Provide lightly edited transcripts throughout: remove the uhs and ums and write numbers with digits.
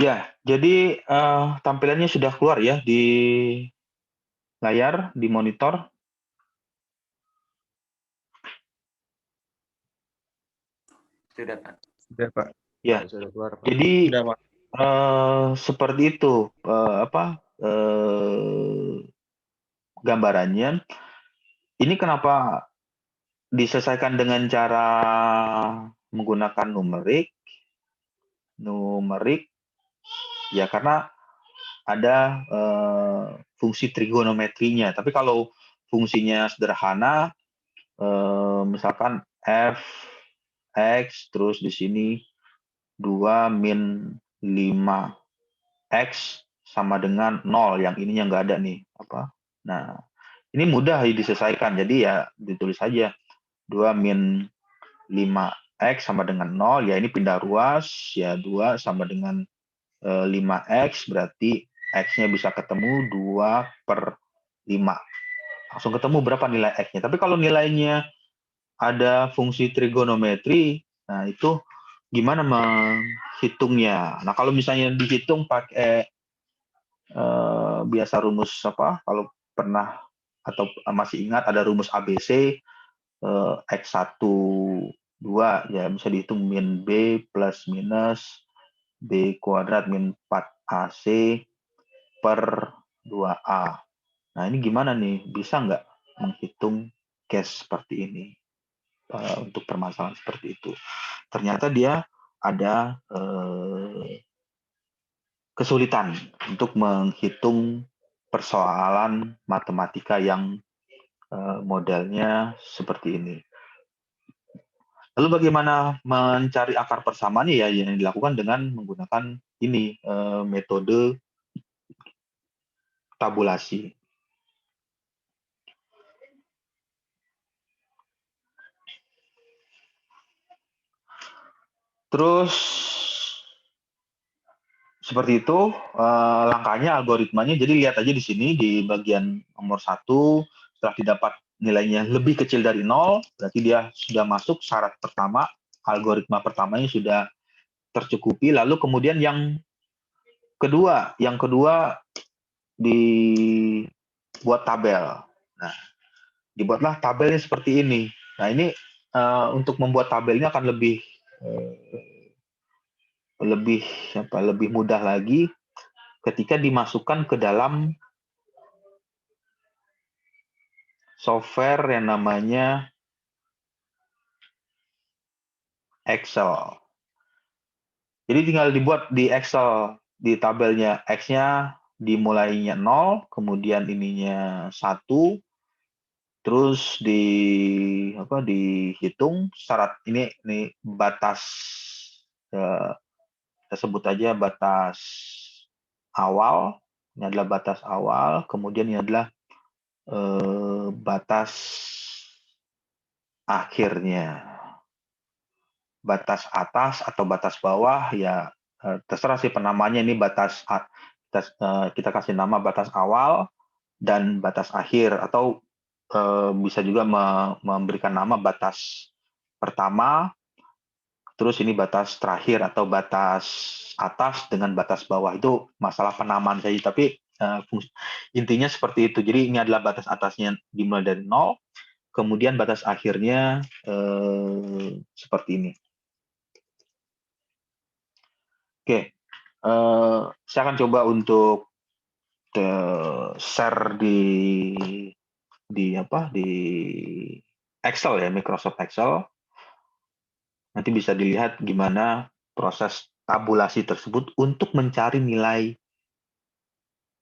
Ya, jadi tampilannya sudah keluar ya di layar, di monitor. Sudah, Pak. Sudah, Pak. Ya, Sudah keluar, Pak. jadi Sudah, Pak. seperti itu gambarannya. Ini kenapa diselesaikan dengan cara menggunakan numerik, ya karena ada fungsi trigonometrinya. Tapi kalau fungsinya sederhana, misalkan f x terus di sini 2 min 5x sama dengan 0, yang ininya nggak ada nih nah ini mudah diselesaikan, jadi ya ditulis saja 2 min 5x sama dengan 0, ya ini pindah ruas, ya 2 sama dengan 5x, berarti x-nya bisa ketemu 2/5. Langsung ketemu berapa nilai x-nya. Tapi kalau nilainya ada fungsi trigonometri, nah itu gimana menghitungnya. Nah kalau misalnya dihitung pakai biasa rumus kalau pernah atau masih ingat ada rumus ABC, X1 2 ya bisa dihitung min B plus minus B kuadrat min 4AC per 2A. Nah ini gimana nih, bisa nggak menghitung case seperti ini untuk permasalahan seperti itu? Ternyata dia ada kesulitan untuk menghitung persoalan matematika yang modelnya seperti ini. Lalu bagaimana mencari akar persamaannya, ya yang dilakukan dengan menggunakan ini metode tabulasi. Terus seperti itu langkahnya, algoritmanya. Jadi lihat aja di sini di bagian nomor 1, setelah didapat nilainya lebih kecil dari 0, berarti dia sudah masuk syarat pertama, algoritma pertamanya sudah tercukupi. Lalu kemudian yang kedua dibuat tabel. Nah, dibuatlah tabelnya seperti ini. Nah, ini untuk membuat tabelnya akan lebih mudah lagi ketika dimasukkan ke dalam software yang namanya Excel. Jadi tinggal dibuat di Excel, di tabelnya X-nya dimulainya 0, kemudian ininya 1, terus dihitung syarat ini batas, kita sebut aja batas awal. Ini adalah batas awal, kemudian ini adalah batas akhirnya. Batas atas atau batas bawah ya terserah sih penamanya. Ini kita kasih nama batas awal dan batas akhir, atau bisa juga memberikan nama batas pertama, terus ini batas terakhir atau batas atas dengan batas bawah. Itu masalah penamaan saja, tapi intinya seperti itu. Jadi ini adalah batas atasnya dimulai dari 0, kemudian batas akhirnya seperti ini. Oke, saya akan coba untuk share di Excel ya, Microsoft Excel. Nanti bisa dilihat gimana proses tabulasi tersebut untuk mencari nilai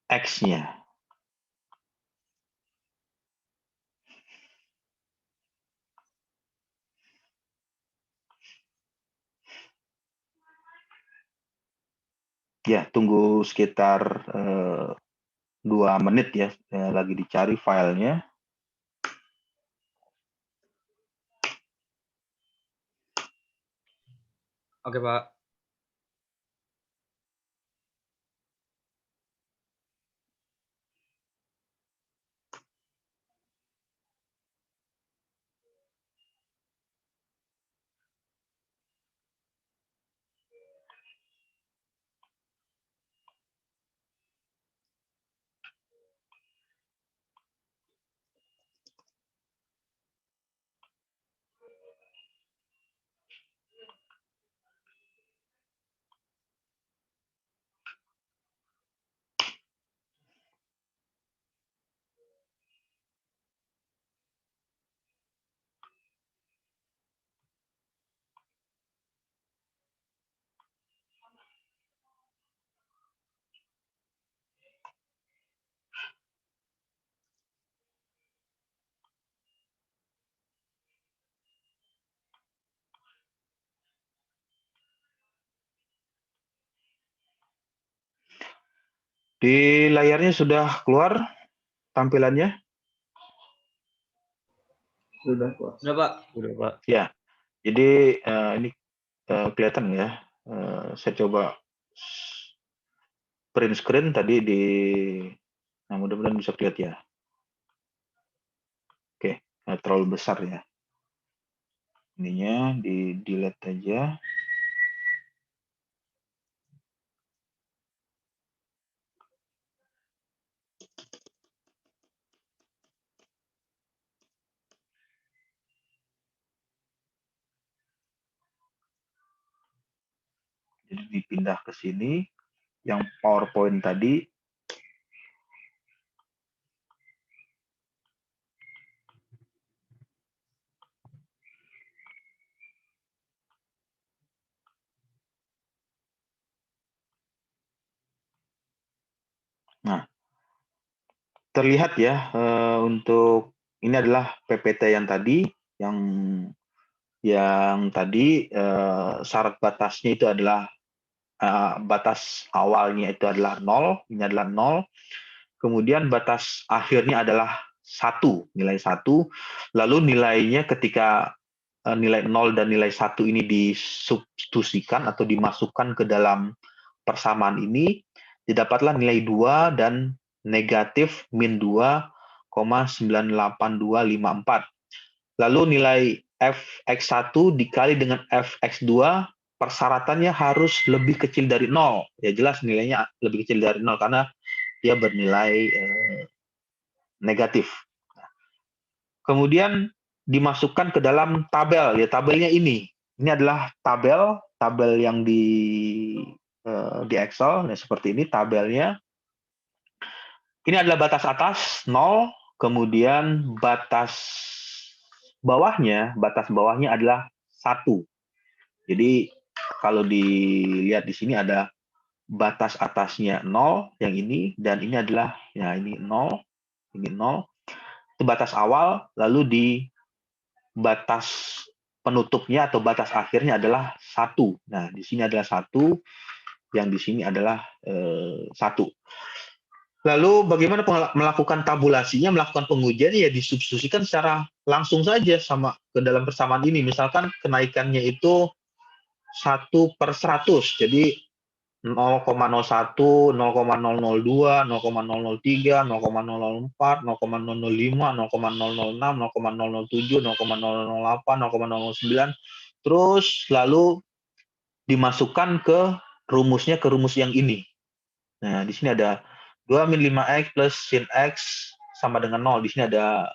X-nya. Ya, tunggu sekitar 2 menit ya, lagi dicari filenya. Oke, Pak. Di layarnya sudah keluar tampilannya? Sudah, Pak. Sudah, Pak. Udah, Pak. Ya. Jadi ini kelihatan ya. Saya coba print screen tadi di, nah mudah-mudahan bisa kelihatan ya. Oke, terlalu besar ya. Ininya di delete aja. Jadi dipindah ke sini. Yang PowerPoint tadi. Nah, terlihat ya untuk ini adalah PPT yang tadi, yang tadi syarat batasnya itu adalah batas awalnya itu adalah 0, ini adalah 0. Kemudian batas akhirnya adalah 1, nilai 1. Lalu nilainya ketika nilai 0 dan nilai 1 ini disubstitusikan atau dimasukkan ke dalam persamaan ini, didapatlah nilai 2 dan negatif min 2,98254. Lalu nilai fx1 dikali dengan fx2, persyaratannya harus lebih kecil dari 0. Ya jelas nilainya lebih kecil dari 0 karena dia bernilai negatif. Kemudian dimasukkan ke dalam tabel. Ya tabelnya ini. Ini adalah tabel yang di Excel. Nah, seperti ini tabelnya. Ini adalah batas atas 0, kemudian batas bawahnya adalah 1. Jadi kalau dilihat di sini ada batas atasnya 0 yang ini, dan ini adalah ya ini 0, ini 0. Itu batas awal, lalu di batas penutupnya atau batas akhirnya adalah 1. Nah, di sini adalah 1, yang di sini adalah 1. Lalu bagaimana melakukan tabulasinya, melakukan pengujian, ya disubstitusikan secara langsung saja sama ke dalam persamaan ini. Misalkan kenaikannya itu 1/100, jadi 0,01, 0,002, 0,003, 0,004, 0,005, 0,006, 0,007, 0,008, 0,009, terus lalu dimasukkan ke rumusnya, ke rumus yang ini. Nah, di sini ada 2 min 5x plus sin x sama dengan 0. Di sini ada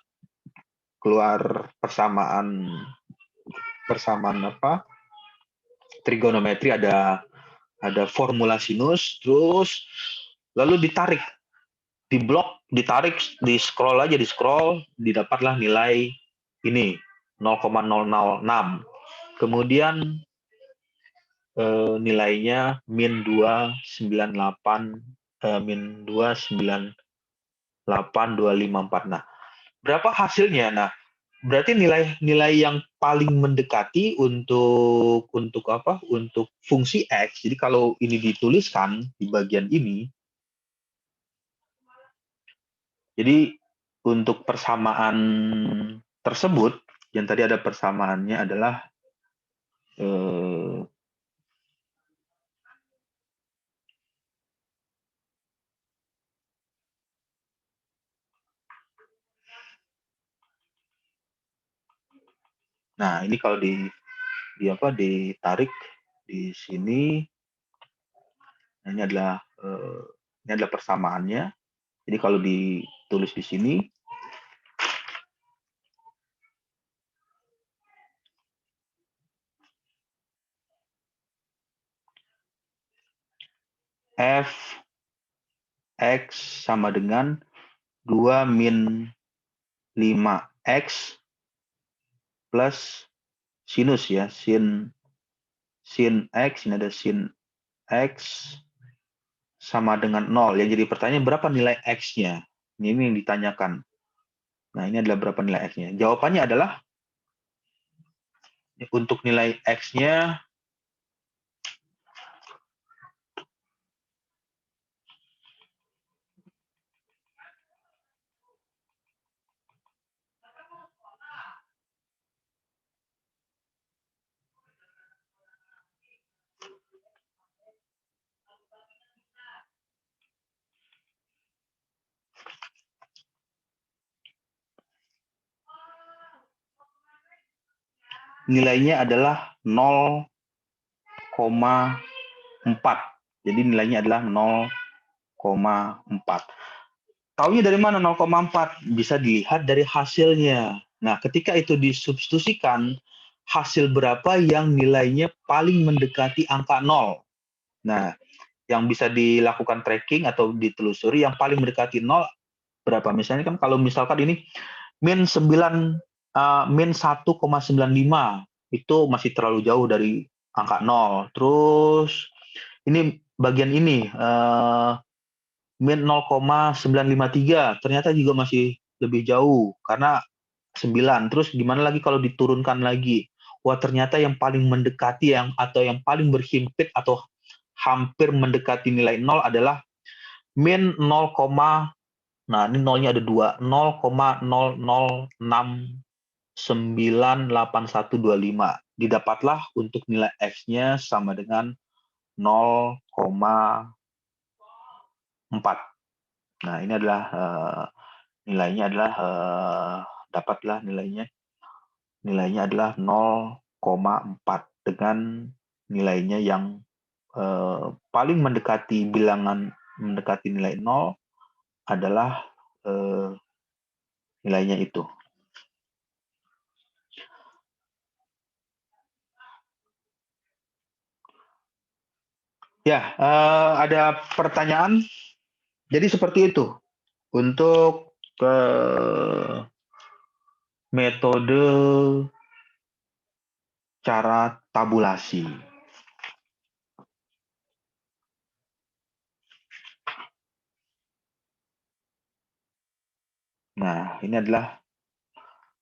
keluar persamaan apa? Trigonometri, ada formula sinus, terus lalu ditarik, diblok, ditarik, di scroll aja, didapatlah nilai ini 0,006. Kemudian nilainya min 298, min 298,254. Nah, berapa hasilnya? Nah, berarti nilai yang paling mendekati untuk apa? Untuk fungsi x. Jadi kalau ini dituliskan di bagian ini, jadi untuk persamaan tersebut yang tadi ada persamaannya adalah nah, ini kalau ditarik di sini, nah ini adalah persamaannya. Jadi kalau ditulis di sini, f x sama dengan 2 min 5x plus sinus ya, sin x, ini ada sin x sama dengan 0. Yang jadi pertanyaan, berapa nilai x-nya? Ini yang ditanyakan. Nah, ini adalah berapa nilai x-nya. Jawabannya adalah untuk nilai x-nya nilainya adalah 0,4. Jadi nilainya adalah 0,4. Taunya dari mana 0,4? Bisa dilihat dari hasilnya. Nah, ketika itu disubstitusikan, hasil berapa yang nilainya paling mendekati angka 0. Nah, yang bisa dilakukan tracking atau ditelusuri yang paling mendekati 0 berapa? Misalnya kan kalau misalkan ini min 1,95 itu masih terlalu jauh dari angka 0. Terus ini bagian ini min 0,953 ternyata juga masih lebih jauh karena 9. Terus gimana lagi kalau diturunkan lagi? Wah, ternyata yang paling mendekati atau yang paling berhimpit atau hampir mendekati nilai 0 adalah min 0, nah ini nolnya ada 2, 0,00698125. Didapatlah untuk nilai X-nya sama dengan 0,4. Nah, ini adalah nilainya adalah dapatlah nilainya adalah 0,4 dengan nilainya yang paling mendekati bilangan mendekati nilai 0 adalah nilainya itu. Ya, ada pertanyaan. Jadi seperti itu untuk metode cara tabulasi. Nah, ini adalah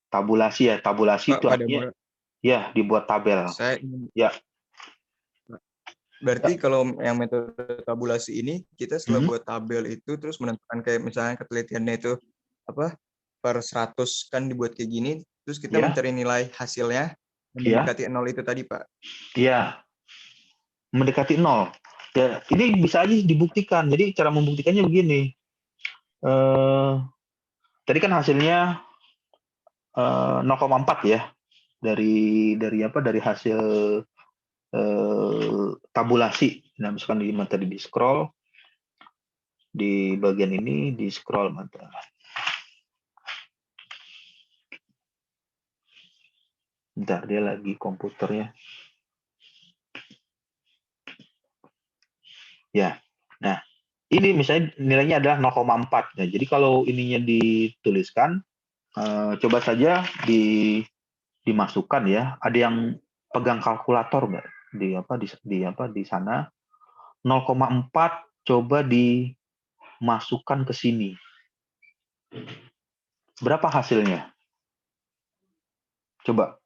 tabulasi ya. Tabulasi itu artinya ya dibuat tabel. Ya. Berarti kalau yang metode tabulasi ini kita setelah buat tabel itu terus menentukan kayak misalnya ketelitiannya itu apa per 100 kan dibuat kayak gini, terus kita mencari nilai hasilnya mendekati 0 itu tadi, Pak. Iya. Mendekati 0. Ya, ini bisa aja dibuktikan. Jadi cara membuktikannya begini. Tadi kan hasilnya 0,4 ya. Dari hasil tabulasi. Nah, misalkan tadi di scroll di bagian ini di scroll mata. Bentar, dia lagi komputernya. Ya. Nah, ini misalnya nilainya adalah 0,4. Nah, jadi kalau ininya dituliskan, coba saja dimasukkan ya. Ada yang pegang kalkulator nggak di sana? 0,4 coba dimasukkan ke sini. Berapa hasilnya? Coba.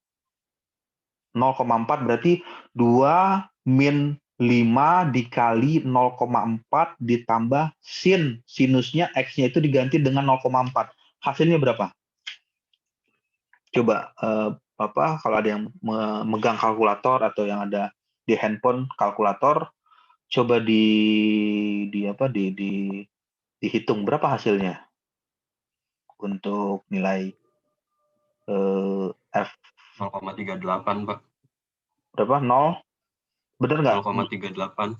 0,4 berarti 2 min 5 dikali 0,4 ditambah sinusnya X-nya itu diganti dengan 0,4. Hasilnya berapa? Coba kalau ada yang memegang kalkulator atau yang ada di handphone kalkulator, coba dihitung berapa hasilnya untuk nilai F 0,38, Pak. Berapa? 0? Bener nggak? 0,38.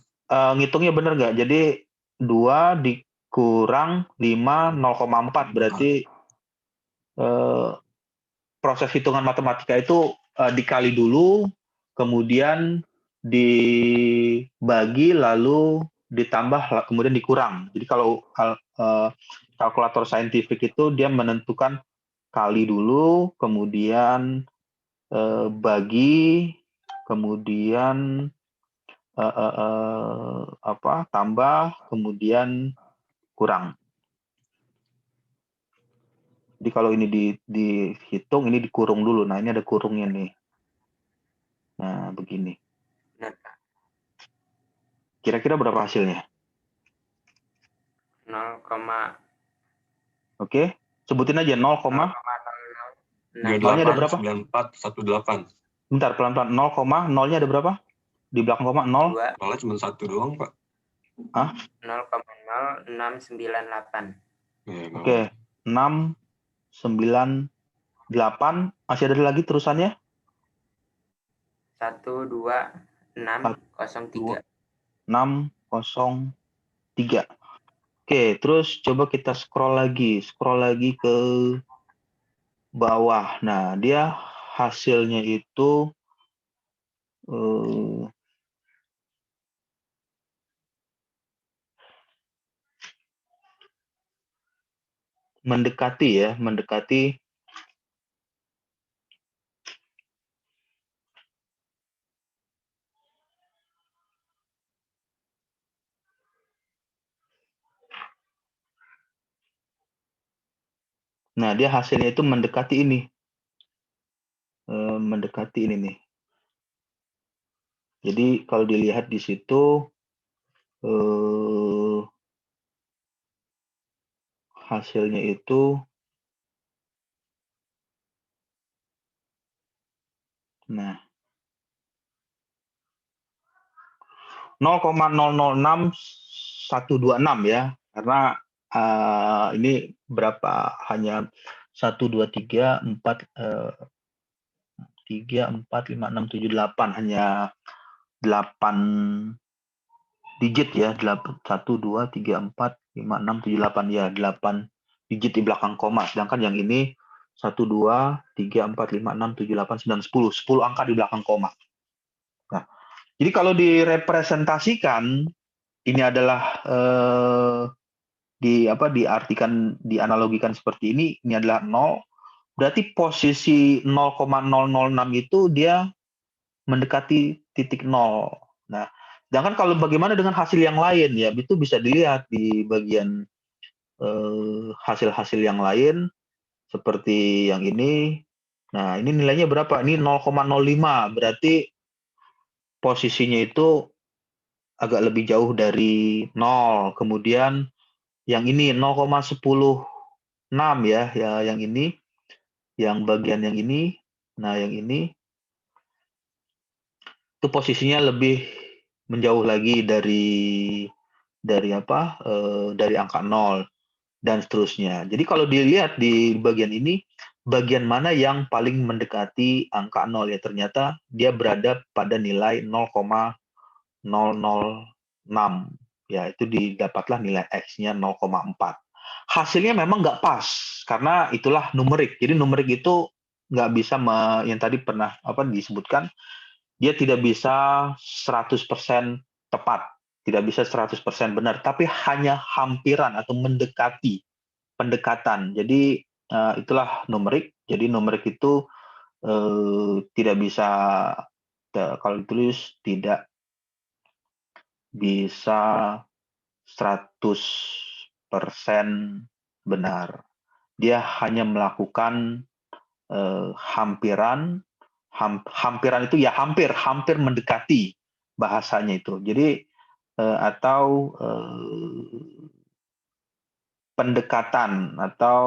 Ngitungnya bener nggak? Jadi 2 dikurang 5, 0,4. Berarti proses hitungan matematika itu dikali dulu, kemudian dibagi, lalu ditambah, kemudian dikurang. Jadi kalau kalkulator saintifik itu dia menentukan kali dulu, kemudian bagi, kemudian tambah, kemudian kurang. Jadi kalau ini dihitung, ini dikurung dulu. Nah, ini ada kurungnya nih. Nah, begini. Kira-kira berapa hasilnya? 0, Oke, sebutin aja 0, 0,0 ada berapa? 9418. Bentar, pelan-pelan. 0,0-nya ada berapa? Di belakang koma 0? 2. Nolnya cuma 1 doang, Pak. Hah? 0,0698. Oke, 698. Masih ada lagi terusannya? 12603. 603. Oke, terus coba kita scroll lagi ke bawah. Nah, dia hasilnya itu mendekati. Nah, dia hasilnya itu mendekati ini. Mendekati ini nih. Jadi kalau dilihat di situ hasilnya itu, nah 0,006126 ya, karena ini berapa, hanya 1 2 3 4 3 4 5 6 7 8, hanya 8 digit ya, 1 2 3 4 5 6 7 8 ya, 8 digit di belakang koma. Sedangkan yang ini 1 2 3 4 5 6 7 8 9 10 angka di belakang koma. Nah, jadi kalau direpresentasikan, ini adalah dianalogikan seperti ini adalah 0, berarti posisi 0,006 itu dia mendekati titik 0. Nah, sedangkan kalau bagaimana dengan hasil yang lain ya, itu bisa dilihat di bagian hasil-hasil yang lain seperti yang ini. Nah, ini nilainya berapa? Ini 0,05, berarti posisinya itu agak lebih jauh dari 0. Kemudian yang ini 0,106 ya, yang ini, yang bagian yang ini. Nah, yang ini itu posisinya lebih menjauh lagi dari angka 0 dan seterusnya. Jadi kalau dilihat di bagian ini, bagian mana yang paling mendekati angka 0 ya, ternyata dia berada pada nilai 0,006. Ya, itu didapatlah nilai X-nya 0,4. Hasilnya memang nggak pas, karena itulah numerik. Jadi numerik itu nggak bisa, yang tadi pernah disebutkan, dia tidak bisa 100% tepat, tidak bisa 100% benar, tapi hanya hampiran atau mendekati, pendekatan. Jadi itulah numerik. Jadi numerik itu tidak bisa, kalau ditulis tidak bisa 100% benar. Dia hanya melakukan hampiran itu ya hampir mendekati bahasanya itu. Jadi atau pendekatan atau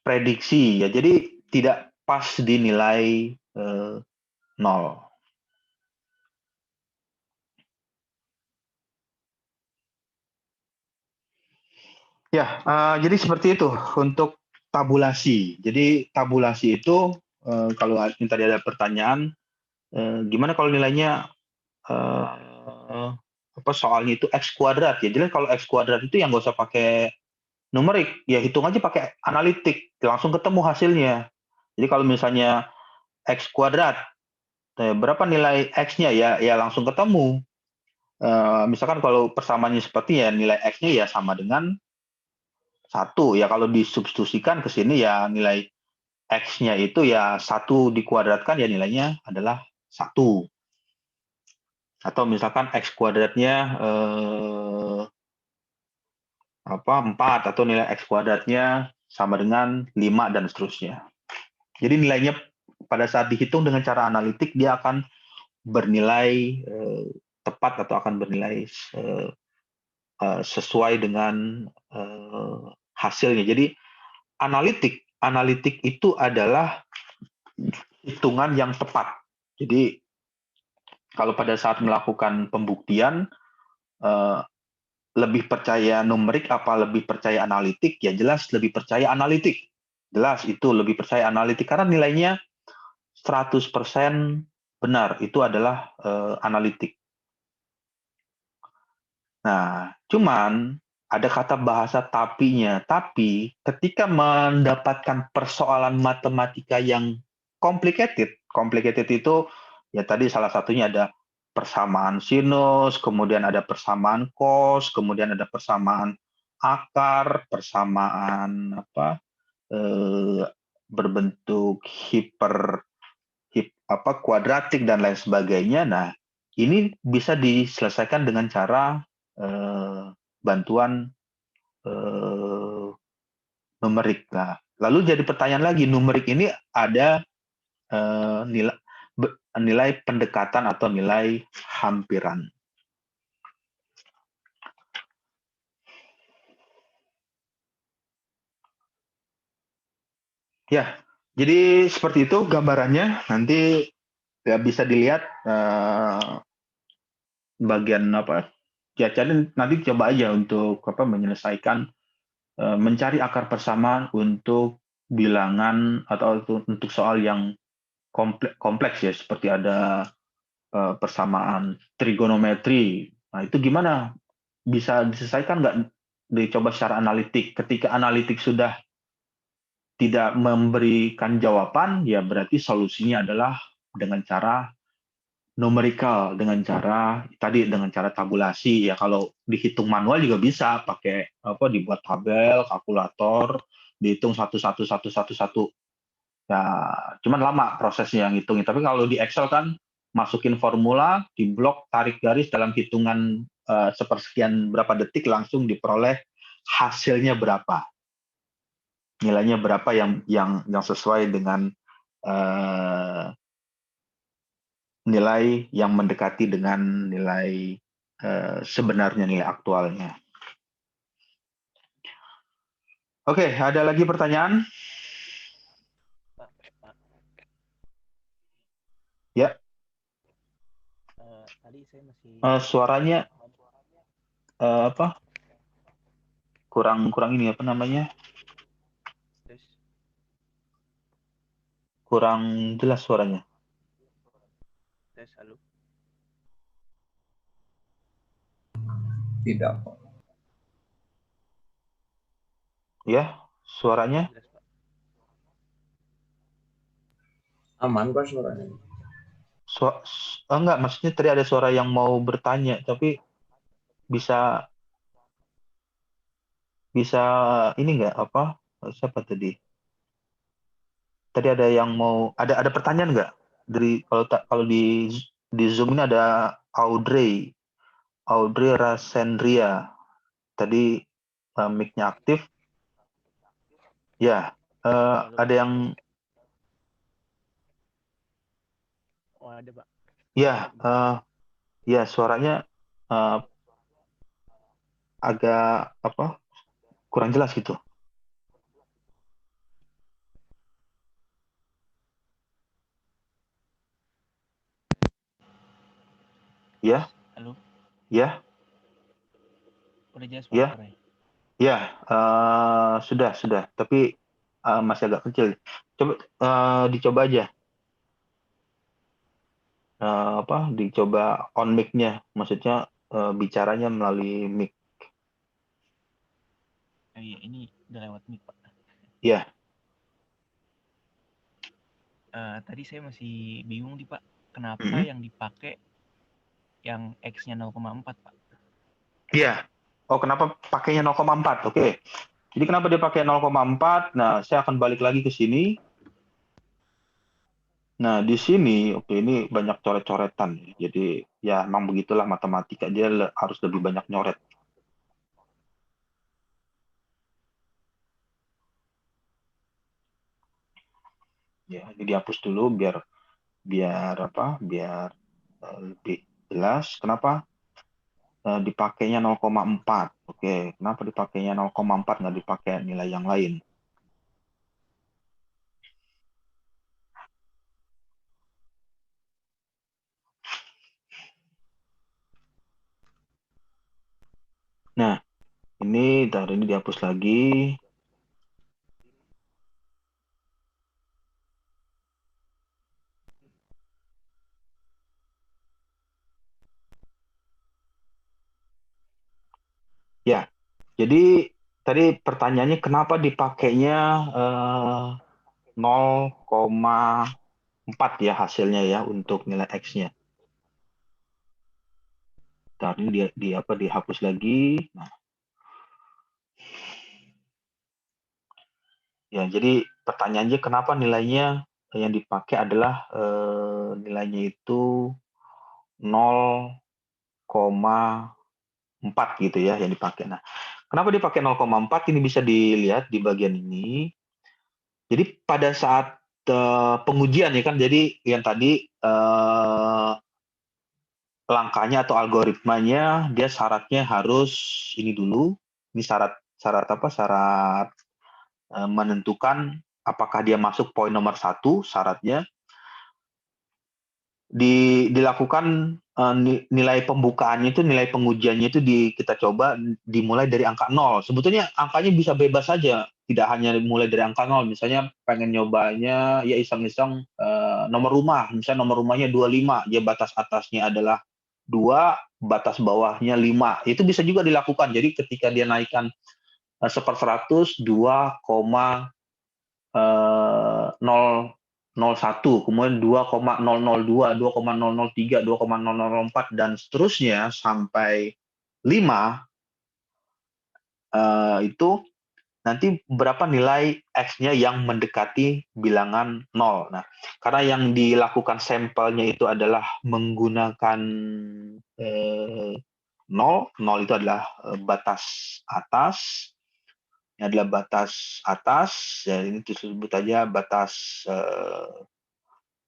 prediksi ya. Jadi tidak pas dinilai 0. Ya, jadi seperti itu untuk tabulasi. Jadi tabulasi itu kalau tadi ada pertanyaan, gimana kalau nilainya soalnya itu X kuadrat ya. Jadi kalau X kuadrat itu yang nggak usah pakai numerik, ya hitung aja pakai analitik, langsung ketemu hasilnya. Jadi kalau misalnya X kuadrat, berapa nilai X-nya ya langsung ketemu. Misalkan kalau persamaannya seperti ya, nilai X-nya ya sama dengan 1 ya, kalau disubstitusikan ke sini ya nilai X-nya itu ya 1 dikuadratkan ya nilainya adalah 1. Atau misalkan X kuadratnya 4 atau nilai X kuadratnya sama dengan 5 dan seterusnya. Jadi nilainya pada saat dihitung dengan cara analitik dia akan bernilai tepat atau akan bernilai sesuai dengan hasilnya. Jadi analitik itu adalah hitungan yang tepat. Jadi kalau pada saat melakukan pembuktian lebih percaya numerik apa lebih percaya analitik, ya jelas lebih percaya analitik. Jelas itu lebih percaya analitik karena nilainya 100% benar, itu adalah analitik. Nah, cuman ada kata bahasa tapinya. Tapi ketika mendapatkan persoalan matematika yang complicated itu ya tadi salah satunya ada persamaan sinus, kemudian ada persamaan cos, kemudian ada persamaan akar, persamaan berbentuk kuadratik dan lain sebagainya. Nah, ini bisa diselesaikan dengan cara bantuan numerik. Nah, lalu jadi pertanyaan lagi, numerik ini ada nilai pendekatan atau nilai hampiran. Ya, jadi seperti itu gambarannya. Nanti ya bisa dilihat bagian ya nanti coba aja untuk menyelesaikan mencari akar persamaan untuk bilangan atau untuk soal yang kompleks ya, seperti ada persamaan trigonometri. Nah, itu gimana? Bisa diselesaikan nggak? Dicoba secara analitik. Ketika analitik sudah tidak memberikan jawaban, ya berarti solusinya adalah dengan cara numerikal, dengan cara tabulasi. Ya kalau dihitung manual juga bisa pakai dibuat tabel, kalkulator, dihitung satu. Ya, cuman lama prosesnya yang hitungin. Tapi kalau di Excel kan masukin formula, di blok, tarik garis dalam hitungan sepersekian berapa detik langsung diperoleh hasilnya berapa. Nilainya berapa yang sesuai dengan nilai yang mendekati dengan nilai sebenarnya, nilai aktualnya. Oke, ada lagi pertanyaan? Ya. Tadi saya masih suaranya kurang ini kurang jelas suaranya. tes halo. Tidak. Ya, suaranya Jelas, Pak. Aman kok suaranya. enggak, maksudnya tadi ada suara yang mau bertanya, tapi bisa ini enggak siapa tadi? Tadi ada yang mau ada pertanyaan enggak? Dari kalau di Zoom ini ada Audrey Rasendria. Tadi mic-nya aktif. Ya, ada yang ada, Pak. ya, ya suaranya agak kurang jelas gitu. Ya. Halo. Ya. Udah jelas, Pak, Ya. suaranya? Ya, sudah, tapi masih agak kecil. Coba dicoba aja. Dicoba on mic-nya, maksudnya bicaranya melalui mic. Iya, ini udah lewat mic, Pak. Ya. Tadi saya masih bingung nih, Pak. Kenapa yang dipakai yang X-nya 0,4, Pak? Iya. Oh, kenapa pakainya 0,4? Oke. Jadi kenapa dia pakai 0,4? Nah, saya akan balik lagi ke sini. Nah, di sini, ini banyak coret-coretan. Jadi, ya memang begitulah matematika. Dia harus lebih banyak nyoret. Ya, ini dihapus dulu biar lebih jelas. Kenapa dipakainya 0,4? Oke, kenapa dipakainya 0,4 nggak dipakai nilai yang lain? Nah, ini dihapus lagi. Ya, jadi tadi pertanyaannya kenapa dipakainya 0,4 ya hasilnya ya untuk nilai X-nya. Ntar ini dihapus lagi. Nah, ya, jadi pertanyaannya kenapa nilainya yang dipakai adalah nilainya itu 0,4 gitu ya yang dipakai. Nah, kenapa dipakai 0,4? Ini bisa dilihat di bagian ini. Jadi pada saat pengujian ya kan, jadi yang tadi langkahnya atau algoritmanya dia syaratnya harus ini dulu. Ini syarat apa? Syarat menentukan apakah dia masuk poin nomor 1 syaratnya. Dilakukan nilai pembukaannya itu, nilai pengujiannya itu kita coba dimulai dari angka 0. Sebetulnya angkanya bisa bebas saja, tidak hanya mulai dari angka 0. Misalnya pengen nyobanya ya iseng-iseng nomor rumah, misalnya nomor rumahnya 25, ya batas atasnya adalah 2, batas bawahnya 5. Itu bisa juga dilakukan. Jadi ketika dia naikkan 1/100 2,001, kemudian 2,002, 2,003, 2,004 dan seterusnya sampai 5, itu nanti berapa nilai X-nya yang mendekati bilangan 0. Nah, karena yang dilakukan sampelnya itu adalah menggunakan 0 itu adalah batas atas. Ini adalah batas atas, ya ini disebut aja batas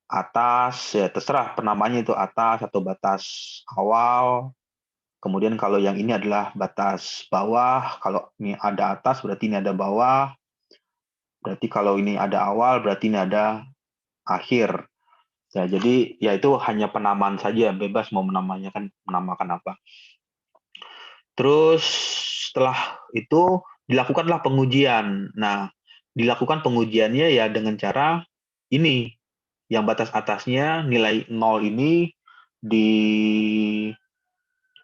atas, ya terserah penamanya itu atas atau batas awal. Kemudian kalau yang ini adalah batas bawah, kalau ini ada atas berarti ini ada bawah. Berarti kalau ini ada awal berarti ini ada akhir. Ya, jadi ya itu hanya penamaan saja, bebas mau menamakan apa. Terus setelah itu dilakukanlah pengujian. Nah, dilakukan pengujiannya ya dengan cara ini. Yang batas atasnya nilai 0 ini di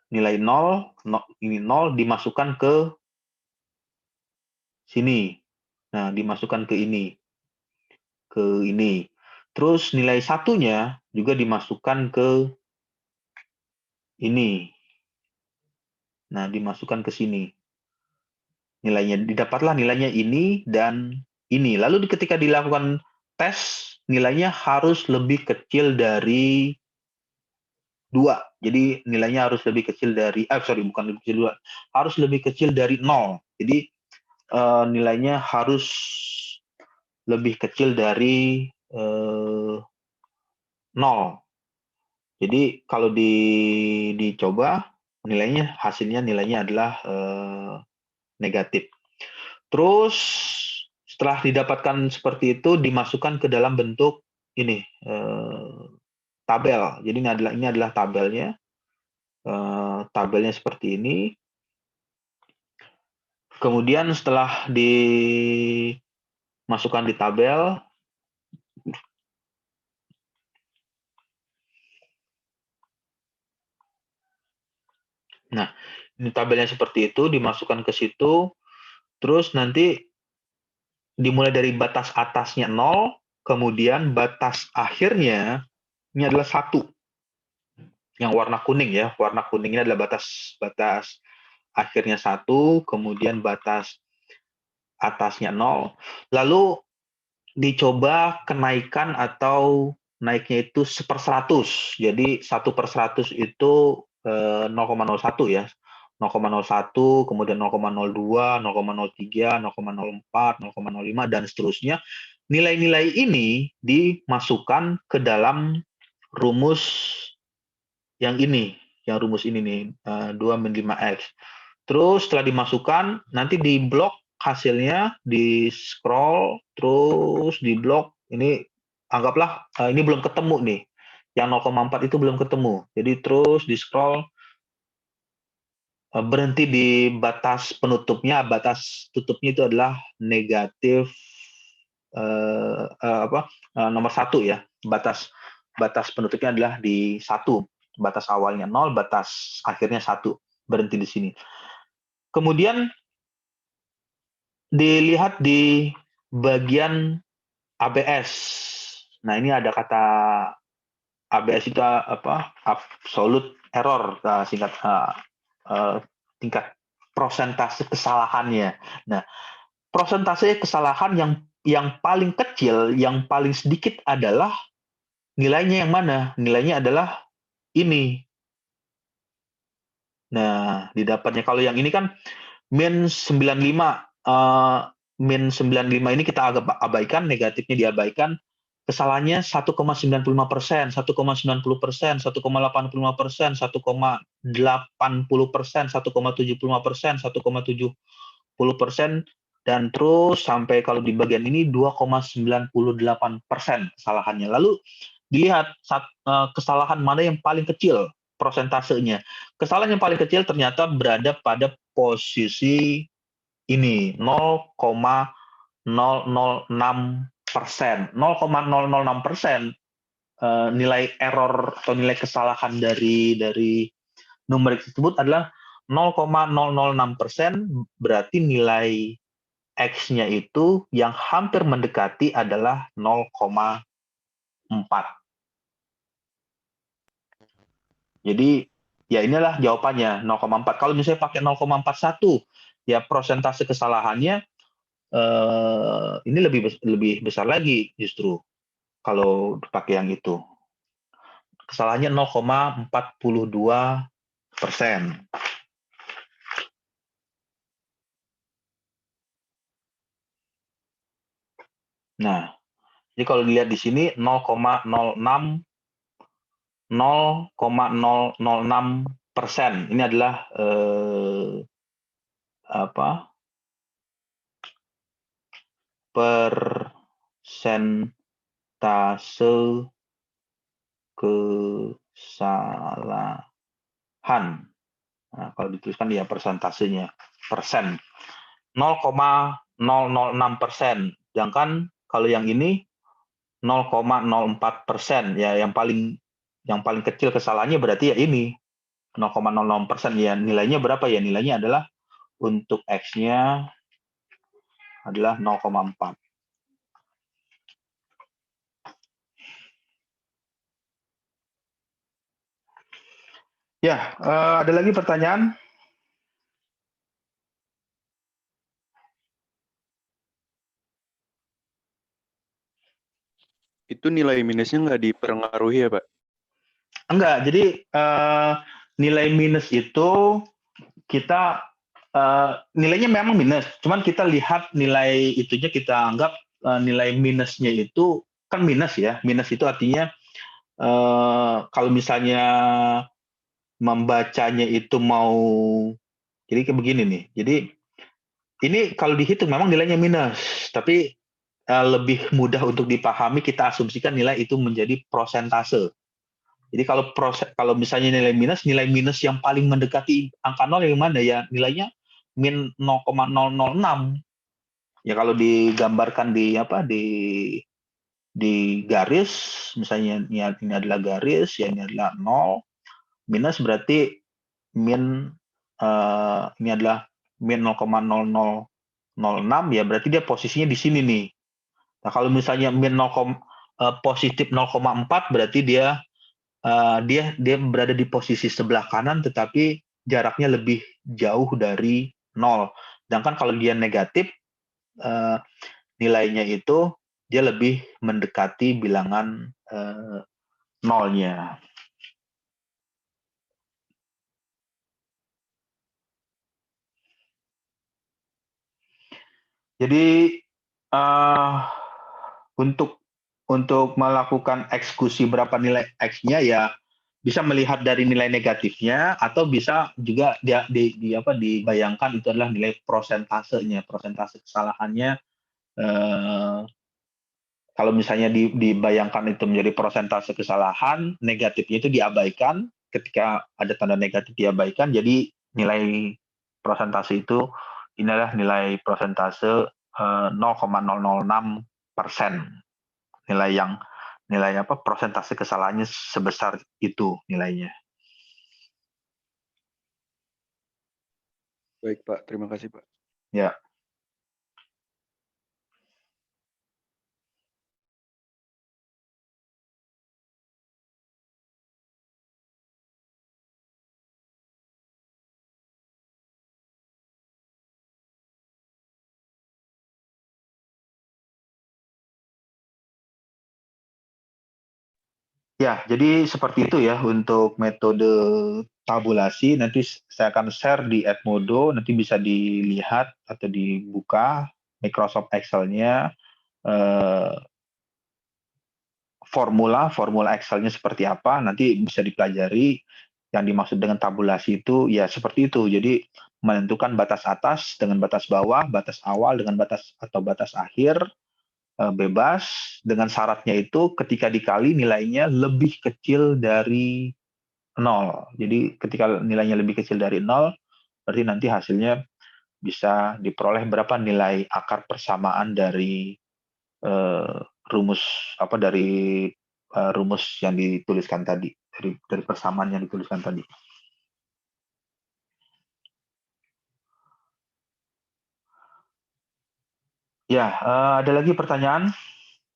nilai 0, ini 0 dimasukkan ke sini. Nah, dimasukkan ke ini. Terus nilai satunya juga dimasukkan ke ini. Nah, dimasukkan ke sini. Nilainya didapatlah nilainya ini dan ini. Lalu ketika dilakukan tes, nilainya harus lebih kecil dari 2. Jadi nilainya harus lebih kecil dari bukan lebih kecil 2. Harus lebih kecil dari 0. Jadi nilainya harus lebih kecil dari 0. Jadi kalau dicoba hasilnya nilainya adalah negatif. Terus setelah didapatkan seperti itu dimasukkan ke dalam bentuk ini tabel. Jadi ini adalah tabelnya. Tabelnya seperti ini. Kemudian setelah dimasukkan di tabel, nah ini tabelnya seperti itu, dimasukkan ke situ, terus nanti dimulai dari batas atasnya 0, kemudian batas akhirnya ini adalah 1. Yang warna kuning ya, warna kuning ini adalah batas akhirnya 1, kemudian batas atasnya 0. Lalu dicoba kenaikan atau naiknya itu 1/100. Jadi 1/100 itu 0,01 ya. 0,01, kemudian 0,02, 0,03, 0,04, 0,05 dan seterusnya. Nilai-nilai ini dimasukkan ke dalam rumus yang ini, yang rumus ini nih, 2-5X. Terus setelah dimasukkan, nanti di blok hasilnya, di scroll, terus di blok, ini anggaplah ini belum ketemu nih. Yang 0,4 itu belum ketemu. Jadi terus di scroll, berhenti di batas penutupnya, batas tutupnya itu adalah negatif nomor 1 ya. Batas penutupnya adalah di 1. Batas awalnya 0, batas akhirnya 1. Berhenti di sini. Kemudian dilihat di bagian ABS. Nah, ini ada kata ABS itu apa? Absolute error, singkat tingkat persentase kesalahannya. Nah, persentase kesalahan yang paling kecil, yang paling sedikit adalah nilainya yang mana? Nilainya adalah ini. Nah, didapatnya kalau yang ini kan min 95, min 95 ini kita abaikan, negatifnya diabaikan, kesalahannya 1,95%, 1,90%, 1,85%, 1,80%, 1,75%, 1,70%, dan terus sampai kalau di bagian ini 2,98% kesalahannya. Lalu dilihat kesalahan mana yang paling kecil persentasenya. Kesalahan yang paling kecil ternyata berada pada posisi ini, 0,006%. 0,006% nilai error atau nilai kesalahan dari numerik tersebut adalah 0,006%, berarti nilai X-nya itu yang hampir mendekati adalah 0,4. Jadi ya inilah jawabannya 0,4. Kalau misalnya pakai 0,41, ya persentase kesalahannya ini lebih besar lagi justru kalau pakai yang itu. Kesalahannya 0,42%. Nah, jadi kalau dilihat di sini 0,006%. Ini adalah persentase kesalahan. Nah, kalau dituliskan ya persentasenya, persen. 0,006%. Sedangkan kalau yang ini 0,04%. Ya, yang paling kecil kesalahannya berarti ya ini 0,06%. Ya, nilainya berapa ya? Nilainya adalah untuk X-nya adalah 0,4. Ya, ada lagi pertanyaan? Itu nilai minusnya nggak dipengaruhi ya, Pak? Enggak, jadi nilai minus itu kita nilainya memang minus, cuman kita lihat nilai itunya, kita anggap nilai minusnya itu kan minus ya. Minus itu artinya kalau misalnya membacanya itu mau, jadi kayak begini nih. Jadi ini kalau dihitung memang nilainya minus, tapi lebih mudah untuk dipahami, kita asumsikan nilai itu menjadi prosentase. Jadi kalau misalnya nilai minus yang paling mendekati angka 0 yang mana ya? Nilainya min 0,006. Ya kalau digambarkan di garis, misalnya ini adalah garis, ya ini adalah 0, minus berarti min ini adalah min 0,0006, ya berarti dia posisinya di sini nih. Nah, kalau misalnya min positif 0,4 berarti dia berada di posisi sebelah kanan, tetapi jaraknya lebih jauh dari 0. Sedangkan kalau dia negatif, nilainya itu dia lebih mendekati bilangan nolnya. Jadi untuk melakukan eksekusi berapa nilai X-nya ya bisa melihat dari nilai negatifnya, atau bisa juga dibayangkan itu adalah nilai prosentasenya, persentase kesalahannya. Kalau misalnya dibayangkan itu menjadi persentase kesalahan, negatifnya itu diabaikan, ketika ada tanda negatif diabaikan, jadi nilai persentase itu inilah nilai persentase 0,006%. Nilai persentase kesalahannya sebesar itu nilainya. Baik, Pak. Terima kasih, Pak. Ya. Ya, jadi seperti itu ya untuk metode tabulasi. Nanti saya akan share di Edmodo, nanti bisa dilihat atau dibuka Microsoft Excel-nya, formula Excel-nya seperti apa, nanti bisa dipelajari. Yang dimaksud dengan tabulasi itu ya seperti itu. Jadi menentukan batas atas dengan batas bawah, batas awal dengan batas atau batas akhir, bebas, dengan syaratnya itu ketika dikali nilainya lebih kecil dari 0. Jadi ketika nilainya lebih kecil dari 0, berarti nanti hasilnya bisa diperoleh berapa nilai akar persamaan dari rumus rumus yang dituliskan tadi, dari persamaan yang dituliskan tadi. Ya, ada lagi pertanyaan?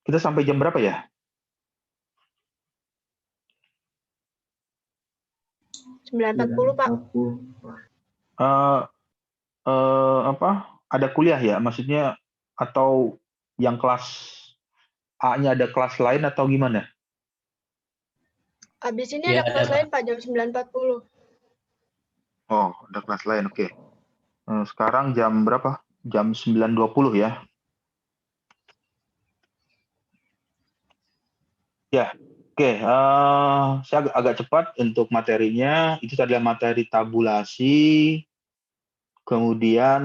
Kita sampai jam berapa ya? 9.40, Pak. Ada kuliah ya? Maksudnya atau yang kelas A-nya ada kelas lain atau gimana? Habis ini ada kelas lain, Pak, jam 9.40. Oh, ada kelas lain, oke. Sekarang jam berapa? Jam 9.20 ya? Ya, oke. Saya agak cepat untuk materinya. Itu adalah materi tabulasi. Kemudian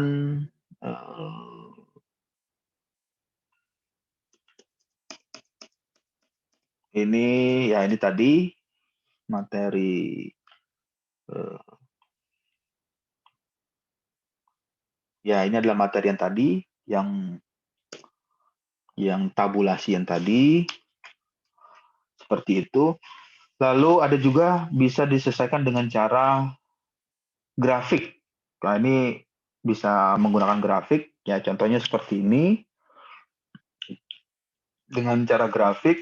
ini tadi materi ini adalah materi yang tadi, yang tabulasi yang tadi, seperti itu. Lalu ada juga bisa diselesaikan dengan cara grafik. Nah, ini bisa menggunakan grafik, ya contohnya seperti ini. Dengan cara grafik,